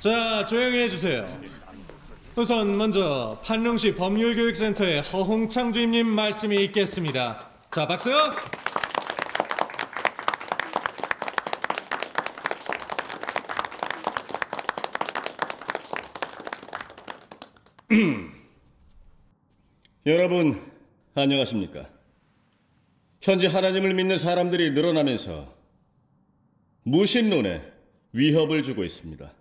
자, 조용히 해주세요. 우선 먼저 판릉시 법률교육센터의 허홍창 주임님 말씀이 있겠습니다. 자, 박수! 여러분, 안녕하십니까? 현재 하나님을 믿는 사람들이 늘어나면서 무신론에 위협을 주고 있습니다.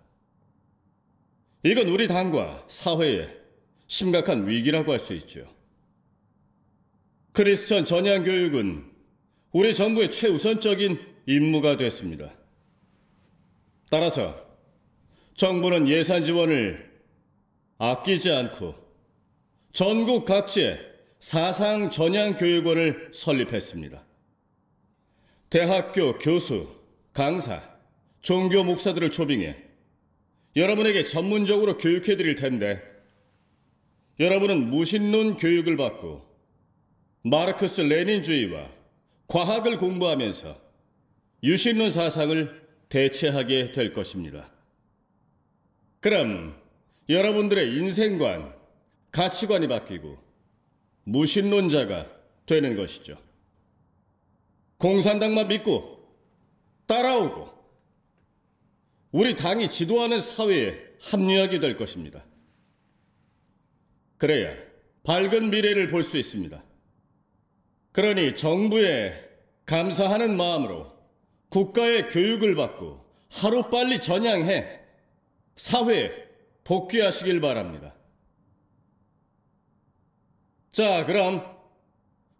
이건 우리 당과 사회에 심각한 위기라고 할 수 있죠. 크리스천 전향 교육은 우리 정부의 최우선적인 임무가 됐습니다. 따라서 정부는 예산 지원을 아끼지 않고 전국 각지에 사상 전향 교육원을 설립했습니다. 대학교 교수, 강사, 종교 목사들을 초빙해 여러분에게 전문적으로 교육해 드릴 텐데, 여러분은 무신론 교육을 받고 마르크스 레닌주의와 과학을 공부하면서 유신론 사상을 대체하게 될 것입니다. 그럼 여러분들의 인생관, 가치관이 바뀌고 무신론자가 되는 것이죠. 공산당만 믿고 따라오고 우리 당이 지도하는 사회에 합류하게 될 것입니다. 그래야 밝은 미래를 볼 수 있습니다. 그러니 정부에 감사하는 마음으로 국가의 교육을 받고 하루빨리 전향해 사회에 복귀하시길 바랍니다. 자, 그럼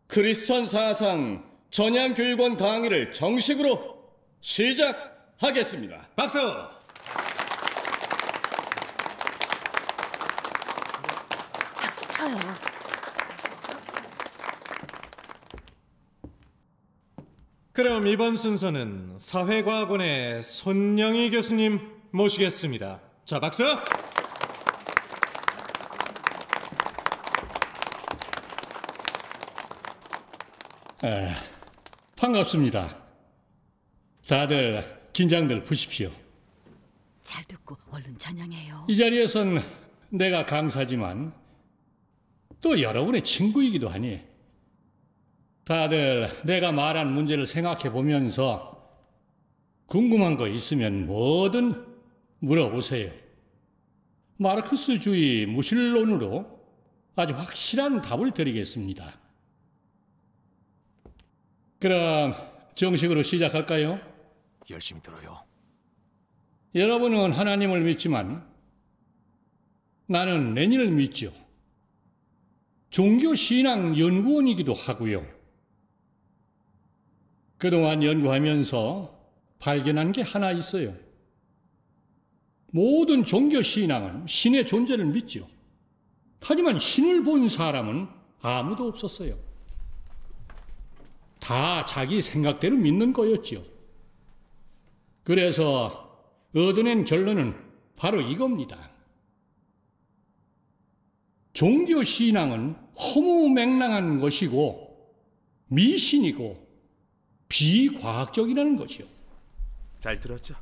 크리스천 사상 전향교육원 강의를 정식으로 시작하겠습니다. 박수! 박수 쳐요. 그럼 이번 순서는 사회과학원의 손영희 교수님 모시겠습니다. 자, 박수! 반갑습니다. 다들 긴장들 푸십시오. 잘 듣고 얼른 전향해요. 이 자리에선 내가 강사지만 또 여러분의 친구이기도 하니 다들 내가 말한 문제를 생각해 보면서 궁금한 거 있으면 뭐든 물어보세요. 마르크스주의 무신론으로 아주 확실한 답을 드리겠습니다. 그럼 정식으로 시작할까요? 열심히 들어요. 여러분은 하나님을 믿지만 나는 레닌을 믿죠. 종교신앙연구원이기도 하고요. 그동안 연구하면서 발견한 게 하나 있어요. 모든 종교신앙은 신의 존재를 믿죠. 하지만 신을 본 사람은 아무도 없었어요. 다 자기 생각대로 믿는 거였죠. 그래서 얻어낸 결론은 바로 이겁니다. 종교신앙은 허무맹랑한 것이고 미신이고 비과학적이라는 거죠. 잘 들었죠?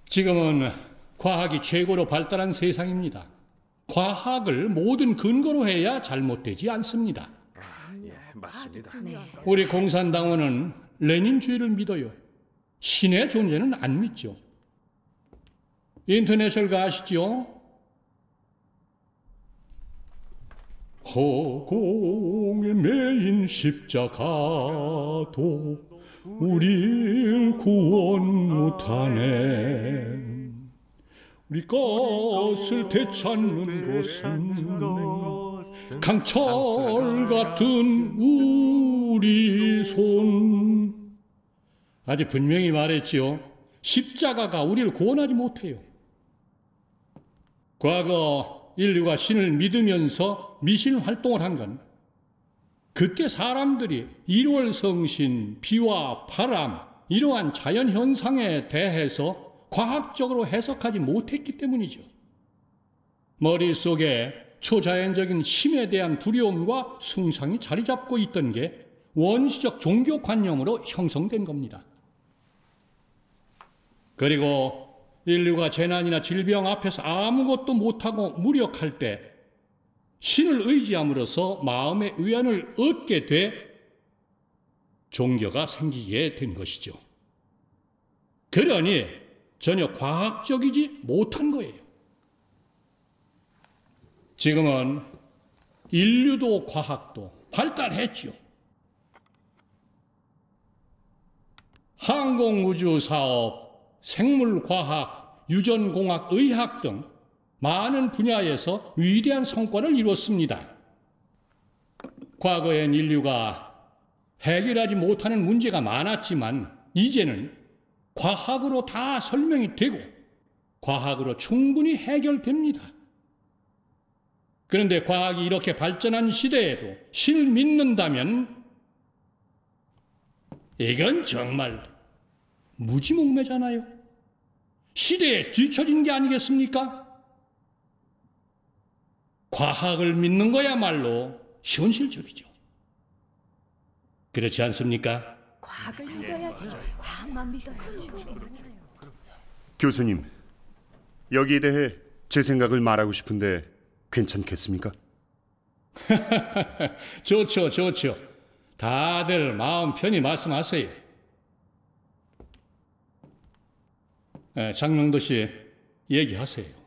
지금은 과학이 최고로 발달한 세상입니다. 과학을 모든 근거로 해야 잘못되지 않습니다. 예, 맞습니다. 네. 우리 공산당원은 레닌주의를 믿어요. 신의 존재는 안 믿죠. 인터내셔널 아시죠? 허공에 매인 십자가도 우릴 구원 못하네. 우리 것을 되찾는 것은 강철 같은 우리 손. 아주 분명히 말했지요. 십자가가 우리를 구원하지 못해요. 과거 인류가 신을 믿으면서 미신 활동을 한 건 그때 사람들이 1월 성신, 비와 바람 이러한 자연현상에 대해서 과학적으로 해석하지 못했기 때문이죠. 머릿속에 초자연적인 힘에 대한 두려움과 숭상이 자리 잡고 있던 게 원시적 종교관념으로 형성된 겁니다. 그리고 인류가 재난이나 질병 앞에서 아무것도 못하고 무력할 때 신을 의지함으로써 마음의 위안을 얻게 돼 종교가 생기게 된 것이죠. 그러니 전혀 과학적이지 못한 거예요. 지금은 인류도 과학도 발달했지요. 항공우주사업, 생물과학, 유전공학, 의학 등 많은 분야에서 위대한 성과를 이뤘습니다. 과거엔 인류가 해결하지 못하는 문제가 많았지만 이제는 과학으로 다 설명이 되고 과학으로 충분히 해결됩니다. 그런데 과학이 이렇게 발전한 시대에도 신을 믿는다면 이건 정말 무지몽매잖아요. 시대에 뒤처진 게 아니겠습니까? 과학을 믿는 거야말로 현실적이죠. 그렇지 않습니까? 과학을 믿어야지. 과학만 믿어야지. 교수님, 여기에 대해 제 생각을 말하고 싶은데 괜찮겠습니까? 좋죠, 좋죠. 다들 마음 편히 말씀하세요. 장명도 씨, 얘기하세요.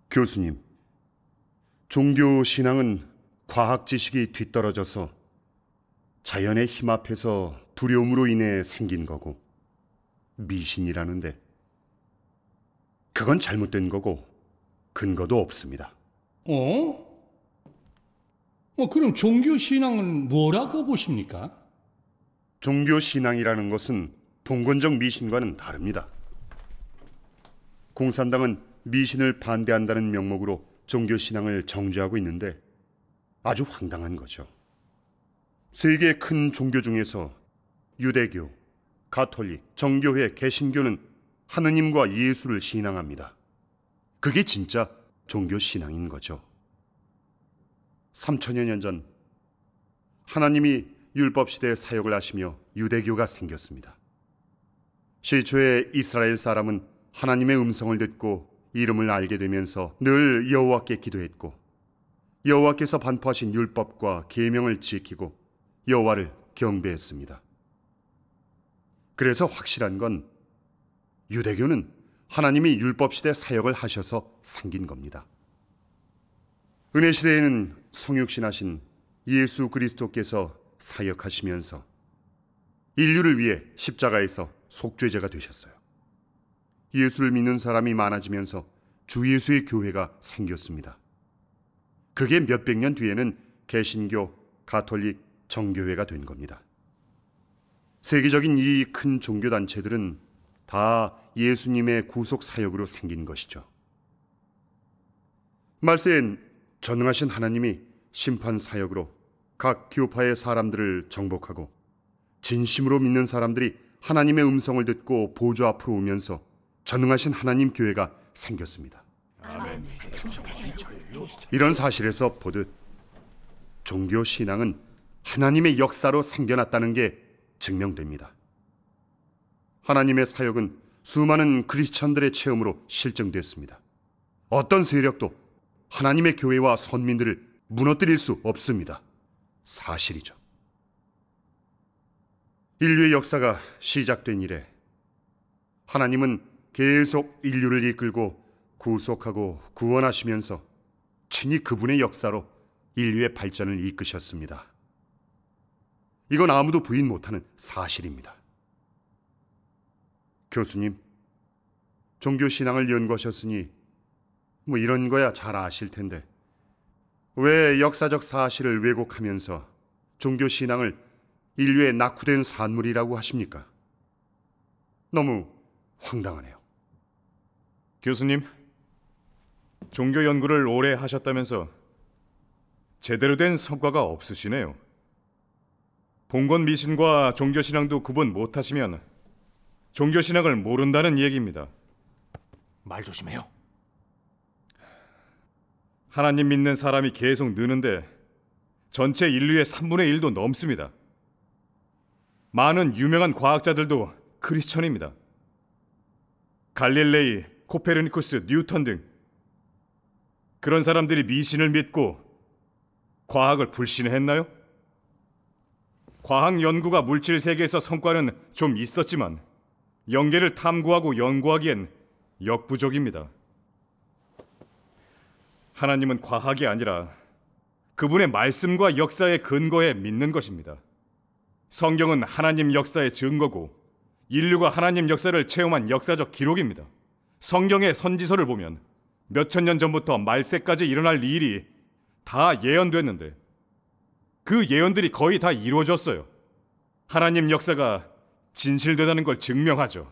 교수님, 종교 신앙은 과학 지식이 뒤떨어져서 자연의 힘 앞에서 두려움으로 인해 생긴 거고 미신이라는데 그건 잘못된 거고 근거도 없습니다. 그럼 종교 신앙은 뭐라고 보십니까? 종교 신앙이라는 것은 봉건적 미신과는 다릅니다. 공산당은 미신을 반대한다는 명목으로 종교 신앙을 정죄하고 있는데 아주 황당한 거죠. 세계 큰 종교 중에서 유대교, 가톨릭, 정교회, 개신교는 하느님과 예수를 신앙합니다. 그게 진짜 종교 신앙인 거죠. 3000여 년 전 하나님이 율법 시대에 사역을 하시며 유대교가 생겼습니다. 시초에 이스라엘 사람은 하나님의 음성을 듣고 이름을 알게 되면서 늘 여호와께 기도했고 여호와께서 반포하신 율법과 계명을 지키고 여호와를 경배했습니다. 그래서 확실한 건 유대교는 하나님이 율법 시대 사역을 하셔서 생긴 겁니다. 은혜 시대에는 성육신하신 예수 그리스도께서 사역하시면서 인류를 위해 십자가에서 속죄제가 되셨어요. 예수를 믿는 사람이 많아지면서 주 예수의 교회가 생겼습니다. 그게 몇백 년 뒤에는 개신교, 가톨릭, 정교회가 된 겁니다. 세계적인 이 큰 종교단체들은 다 예수님의 구속 사역으로 생긴 것이죠. 말세엔 전능하신 하나님이 심판 사역으로 각 교파의 사람들을 정복하고 진심으로 믿는 사람들이 하나님의 음성을 듣고 보좌 앞으로 오면서 전능하신 하나님 교회가 생겼습니다. 아멘. 이런 사실에서 보듯 종교 신앙은 하나님의 역사로 생겨났다는 게 증명됩니다. 하나님의 사역은 수많은 크리스천들의 체험으로 실증됐습니다. 어떤 세력도 하나님의 교회와 선민들을 무너뜨릴 수 없습니다. 사실이죠. 인류의 역사가 시작된 이래 하나님은 계속 인류를 이끌고 구속하고 구원하시면서 친히 그분의 역사로 인류의 발전을 이끄셨습니다. 이건 아무도 부인 못하는 사실입니다. 교수님, 종교신앙을 연구하셨으니 이런 거야 잘 아실 텐데 왜 역사적 사실을 왜곡하면서 종교신앙을 인류의 낙후된 산물이라고 하십니까? 너무 황당하네요. 교수님, 종교 연구를 오래 하셨다면서 제대로 된 성과가 없으시네요. 봉건 미신과 종교신앙도 구분 못하시면 종교신앙을 모른다는 얘기입니다. 말 조심해요. 하나님 믿는 사람이 계속 느는데 전체 인류의 3분의 1도 넘습니다. 많은 유명한 과학자들도 크리스천입니다. 갈릴레이, 코페르니쿠스, 뉴턴 등 그런 사람들이 미신을 믿고 과학을 불신했나요? 과학 연구가 물질 세계에서 성과는 좀 있었지만 영계를 탐구하고 연구하기엔 역부족입니다. 하나님은 과학이 아니라 그분의 말씀과 역사에 근거해 믿는 것입니다. 성경은 하나님 역사의 증거고 인류가 하나님 역사를 체험한 역사적 기록입니다. 성경의 선지서를 보면 몇천 년 전부터 말세까지 일어날 일이 다 예언됐는데 그 예언들이 거의 다 이루어졌어요. 하나님 역사가 진실되다는 걸 증명하죠.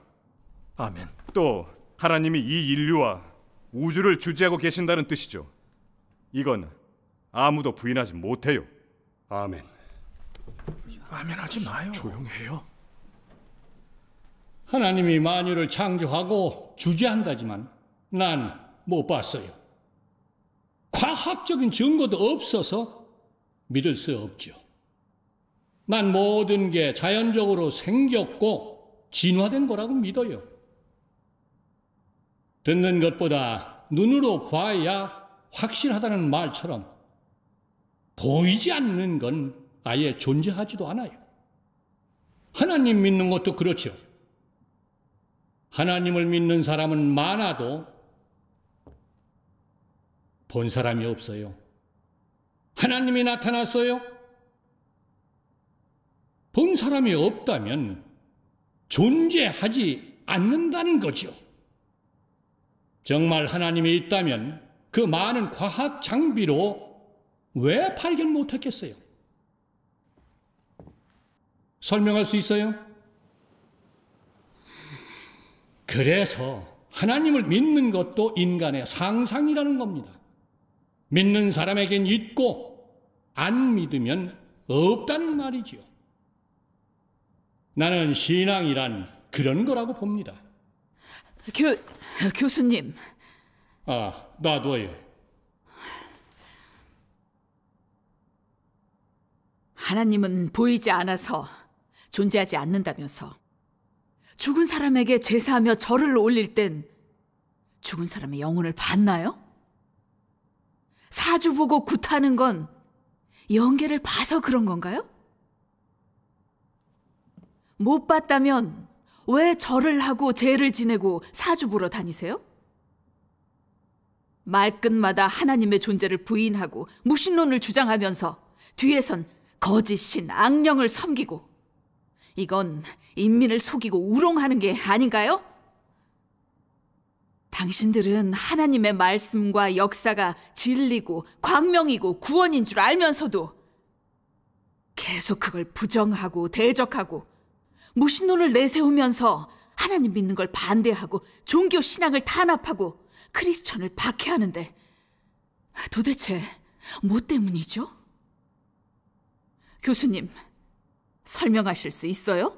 아멘. 또 하나님이 이 인류와 우주를 주재하고 계신다는 뜻이죠. 이건 아무도 부인하지 못해요. 아멘. 아멘하지 마요. 조용해요. 하나님이 만유를 창조하고 주재한다지만 난 못 봤어요. 과학적인 증거도 없어서 믿을 수 없죠. 난 모든 게 자연적으로 생겼고 진화된 거라고 믿어요. 듣는 것보다 눈으로 봐야 확실하다는 말처럼 보이지 않는 건 아예 존재하지도 않아요. 하나님 믿는 것도 그렇죠. 하나님을 믿는 사람은 많아도 본 사람이 없어요. 하나님이 나타났어요? 본 사람이 없다면 존재하지 않는다는 거죠. 정말 하나님이 있다면 그 많은 과학 장비로 왜 발견 못했겠어요? 설명할 수 있어요? 그래서 하나님을 믿는 것도 인간의 상상이라는 겁니다. 믿는 사람에겐 있고 안 믿으면 없다는 말이지요. 나는 신앙이란 그런 거라고 봅니다. 교수님. 놔둬요. 하나님은 보이지 않아서 존재하지 않는다면서 죽은 사람에게 제사하며 절을 올릴 땐 죽은 사람의 영혼을 봤나요? 사주 보고 굿하는 건 영계를 봐서 그런 건가요? 못 봤다면 왜 절을 하고 제를 지내고 사주 보러 다니세요? 말끝마다 하나님의 존재를 부인하고 무신론을 주장하면서 뒤에선 거짓신, 악령을 섬기고 이건 인민을 속이고 우롱하는 게 아닌가요? 당신들은 하나님의 말씀과 역사가 진리고 광명이고 구원인 줄 알면서도 계속 그걸 부정하고 대적하고 무신론을 내세우면서 하나님 믿는 걸 반대하고 종교 신앙을 탄압하고 크리스천을 박해하는데 도대체 뭐 때문이죠? 교수님, 설명하실 수 있어요?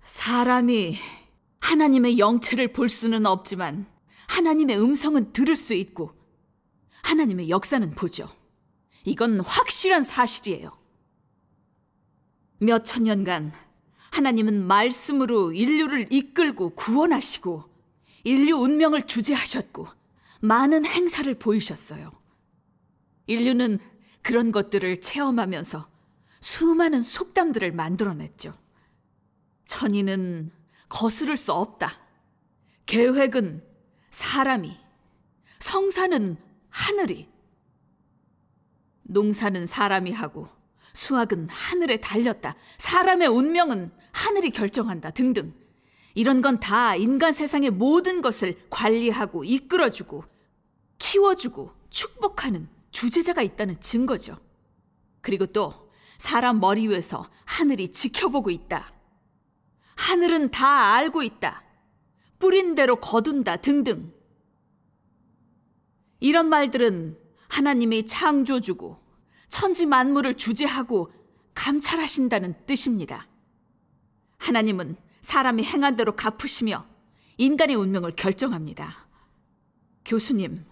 사람이 하나님의 영체를 볼 수는 없지만 하나님의 음성은 들을 수 있고 하나님의 역사는 보죠. 이건 확실한 사실이에요. 몇 천 년간 하나님은 말씀으로 인류를 이끌고 구원하시고 인류 운명을 주재하셨고 많은 행사를 보이셨어요. 인류는 그런 것들을 체험하면서 수많은 속담들을 만들어냈죠. 천의는 거스를 수 없다. 계획은 사람이, 성사는 하늘이, 농사는 사람이 하고 수확은 하늘에 달렸다. 사람의 운명은 하늘이 결정한다. 등등. 이런 건 다 인간 세상의 모든 것을 관리하고 이끌어주고 키워주고 축복하는 주재자가 있다는 증거죠. 그리고 또 사람 머리 위에서 하늘이 지켜보고 있다. 하늘은 다 알고 있다. 뿌린 대로 거둔다. 등등. 이런 말들은 하나님이 창조주고 천지 만물을 주재하고 감찰하신다는 뜻입니다. 하나님은 사람이 행한 대로 갚으시며 인간의 운명을 결정합니다. 교수님,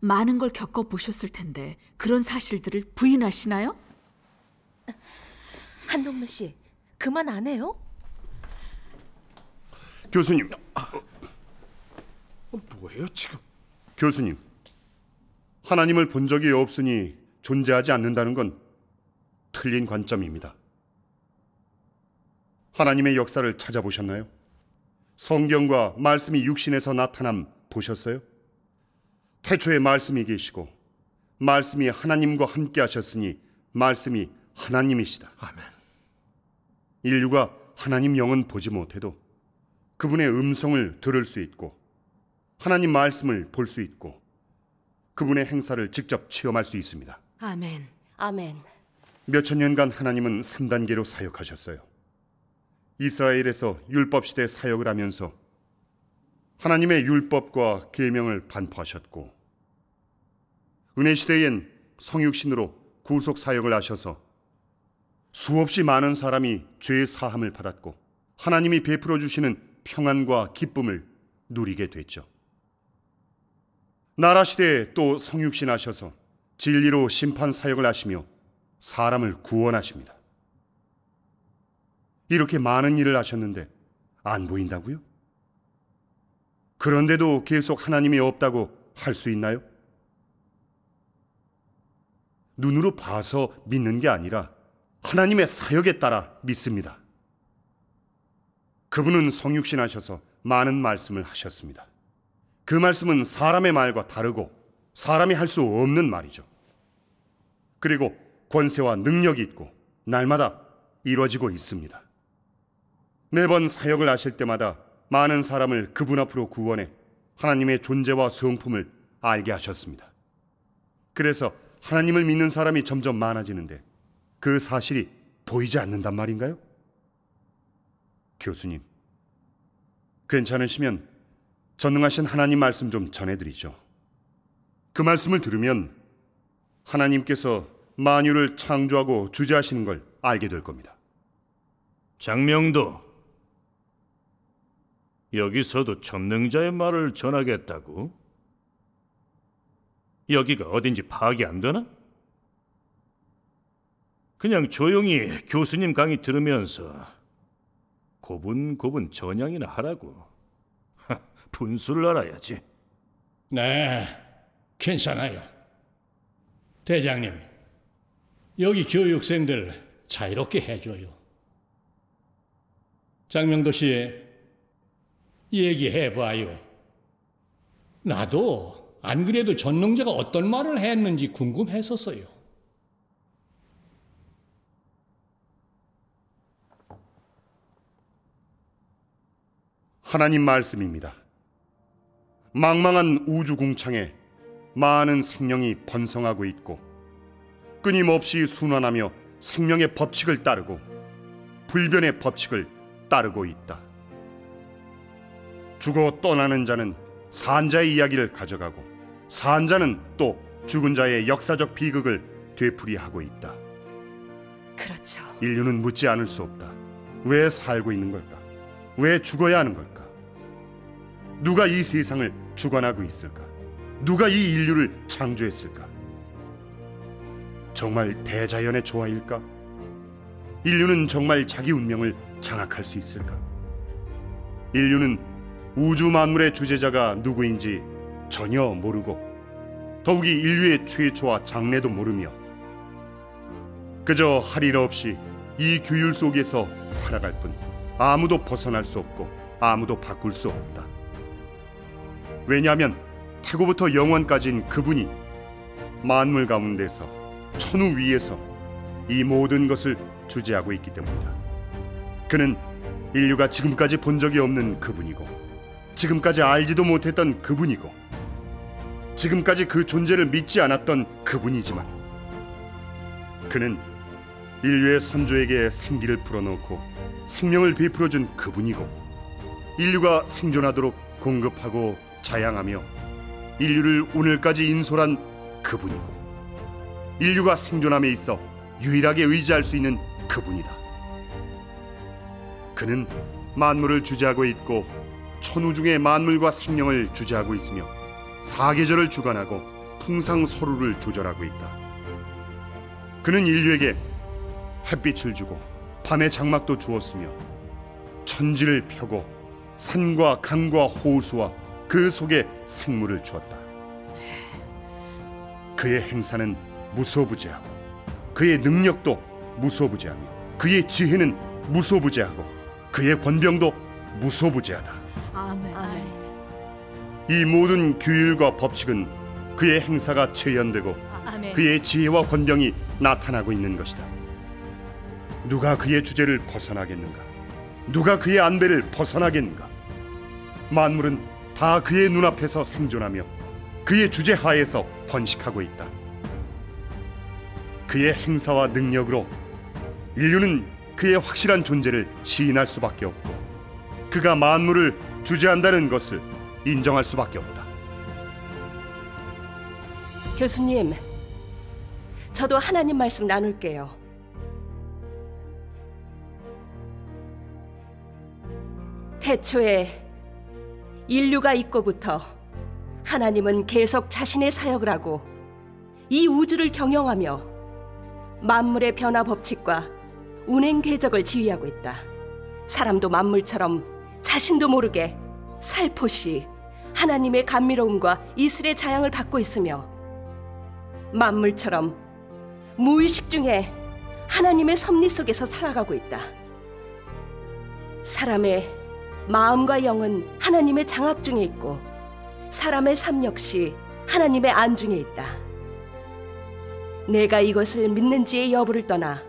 많은 걸 겪어보셨을 텐데 그런 사실들을 부인하시나요? 한동래 씨, 그만 안 해요? 교수님, 뭐예요 지금? 교수님, 하나님을 본 적이 없으니 존재하지 않는다는 건 틀린 관점입니다. 하나님의 역사를 찾아보셨나요? 성경과 말씀이 육신에서 나타남 보셨어요? 태초에 말씀이 계시고 말씀이 하나님과 함께 하셨으니 말씀이 하나님이시다. 아멘. 인류가 하나님 영은 보지 못해도 그분의 음성을 들을 수 있고 하나님 말씀을 볼 수 있고 그분의 행사를 직접 체험할 수 있습니다. 아멘. 아멘. 몇천 년간 하나님은 3단계로 사역하셨어요. 이스라엘에서 율법 시대 사역을 하면서 하나님의 율법과 계명을 반포하셨고 은혜 시대엔 성육신으로 구속 사역을 하셔서 수없이 많은 사람이 죄의 사함을 받았고 하나님이 베풀어 주시는 평안과 기쁨을 누리게 됐죠. 나라 시대에 또 성육신 하셔서 진리로 심판 사역을 하시며 사람을 구원하십니다. 이렇게 많은 일을 하셨는데 안 보인다고요? 그런데도 계속 하나님이 없다고 할 수 있나요? 눈으로 봐서 믿는 게 아니라 하나님의 사역에 따라 믿습니다. 그분은 성육신 하셔서 많은 말씀을 하셨습니다. 그 말씀은 사람의 말과 다르고 사람이 할 수 없는 말이죠. 그리고 권세와 능력이 있고 날마다 이루어지고 있습니다. 매번 사역을 하실 때마다 많은 사람을 그분 앞으로 구원해 하나님의 존재와 성품을 알게 하셨습니다. 그래서 하나님을 믿는 사람이 점점 많아지는데 그 사실이 보이지 않는단 말인가요? 교수님, 괜찮으시면 전능하신 하나님 말씀 좀 전해드리죠. 그 말씀을 들으면 하나님께서 만유를 창조하고 주재하시는 걸 알게 될 겁니다. 장명도, 여기서도 전능자의 말을 전하겠다고? 여기가 어딘지 파악이 안 되나? 그냥 조용히 교수님 강의 들으면서 고분고분 전향이나 하라고. 분수를 알아야지. 네, 괜찮아요. 대장님, 여기 교육생들 자유롭게 해줘요. 장명도 씨, 얘기해봐요. 나도 안 그래도 전능자가 어떤 말을 했는지 궁금했었어요. 하나님 말씀입니다. 망망한 우주 궁창에 많은 생명이 번성하고 있고 끊임없이 순환하며 생명의 법칙을 따르고 불변의 법칙을 따르고 있다. 죽어 떠나는 자는 산 자의 이야기를 가져가고 산 자는 또 죽은 자의 역사적 비극을 되풀이하고 있다. 그렇죠. 인류는 묻지 않을 수 없다. 왜 살고 있는 걸까? 왜 죽어야 하는 걸까? 누가 이 세상을 주관하고 있을까? 누가 이 인류를 창조했을까? 정말 대자연의 조화일까? 인류는 정말 자기 운명을 장악할 수 있을까? 인류는 우주 만물의 주재자가 누구인지 전혀 모르고 더욱이 인류의 최초와 장래도 모르며 그저 할 일 없이 이 규율 속에서 살아갈 뿐 아무도 벗어날 수 없고 아무도 바꿀 수 없다. 왜냐하면 태고부터 영원까지인 그분이 만물 가운데서 천우 위에서 이 모든 것을 주재하고 있기 때문이다. 그는 인류가 지금까지 본 적이 없는 그분이고 지금까지 알지도 못했던 그분이고 지금까지 그 존재를 믿지 않았던 그분이지만 그는 인류의 선조에게 생기를 불어넣고 생명을 베풀어준 그분이고 인류가 생존하도록 공급하고 자양하며 인류를 오늘까지 인솔한 그분이고 인류가 생존함에 있어 유일하게 의지할 수 있는 그분이다. 그는 만물을 주재하고 있고 천우 중의 만물과 생명을 주재하고 있으며 사계절을 주관하고 풍상소루를 조절하고 있다. 그는 인류에게 햇빛을 주고 밤의 장막도 주었으며 천지를 펴고 산과 강과 호수와 그 속에 생물을 주었다. 그의 행사는 무소부재하고 그의 능력도 무소부재하며 그의 지혜는 무소부재하고 그의 권병도 무소부재하다. 아멘. 이 모든 규율과 법칙은 그의 행사가 재현되고 그의 지혜와 권병이 나타나고 있는 것이다. 누가 그의 주제를 벗어나겠는가? 누가 그의 안배를 벗어나겠는가? 만물은 다 그의 눈앞에서 생존하며 그의 주제 하에서 번식하고 있다. 그의 행사와 능력으로 인류는 그의 확실한 존재를 시인할 수밖에 없고 그가 만물을 주재한다는 것을 인정할 수밖에 없다. 교수님, 저도 하나님 말씀 나눌게요. 태초에 인류가 있고부터 하나님은 계속 자신의 사역을 하고 이 우주를 경영하며 만물의 변화 법칙과 운행 궤적을 지휘하고 있다. 사람도 만물처럼 자신도 모르게 살포시 하나님의 감미로움과 이슬의 자양을 받고 있으며 만물처럼 무의식 중에 하나님의 섭리 속에서 살아가고 있다. 사람의 마음과 영은 하나님의 장악 중에 있고 사람의 삶 역시 하나님의 안중에 있다. 내가 이것을 믿는지의 여부를 떠나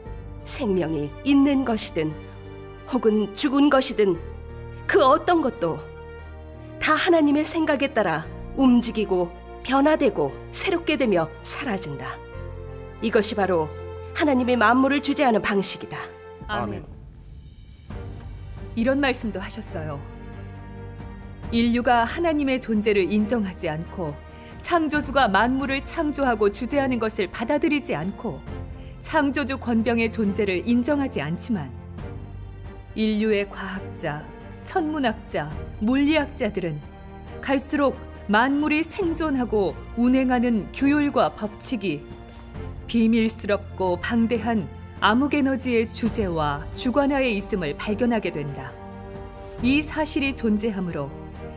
생명이 있는 것이든 혹은 죽은 것이든 그 어떤 것도 다 하나님의 생각에 따라 움직이고 변화되고 새롭게 되며 사라진다. 이것이 바로 하나님의 만물을 주재하는 방식이다. 아멘. 이런 말씀도 하셨어요. 인류가 하나님의 존재를 인정하지 않고 창조주가 만물을 창조하고 주재하는 것을 받아들이지 않고 창조주 권병의 존재를 인정하지 않지만 인류의 과학자, 천문학자, 물리학자들은 갈수록 만물이 생존하고 운행하는 규율과 법칙이 비밀스럽고 방대한 암흑에너지의 주재와 주관하에 있음을 발견하게 된다. 이 사실이 존재하므로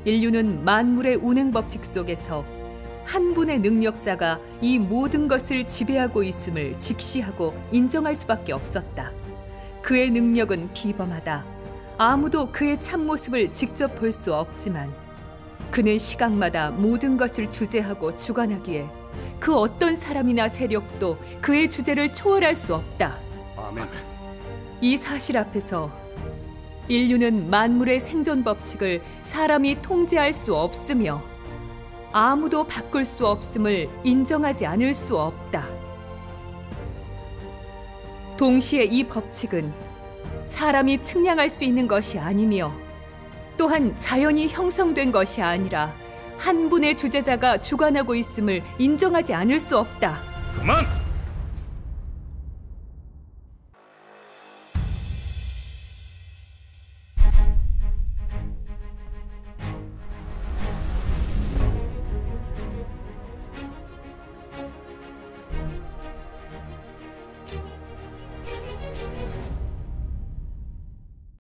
인류는 만물의 운행 법칙 속에서 한 분의 능력자가 이 모든 것을 지배하고 있음을 직시하고 인정할 수밖에 없었다. 그의 능력은 비범하다. 아무도 그의 참모습을 직접 볼 수 없지만 그는 시각마다 모든 것을 주재하고 주관하기에 그 어떤 사람이나 세력도 그의 주재를 초월할 수 없다. 아멘. 이 사실 앞에서 인류는 만물의 생존 법칙을 사람이 통제할 수 없으며 아무도 바꿀 수 없음을 인정하지 않을 수 없다. 동시에 이 법칙은 사람이 측량할 수 있는 것이 아니며 또한 자연이 형성된 것이 아니라 한 분의 주재자가 주관하고 있음을 인정하지 않을 수 없다. 그만!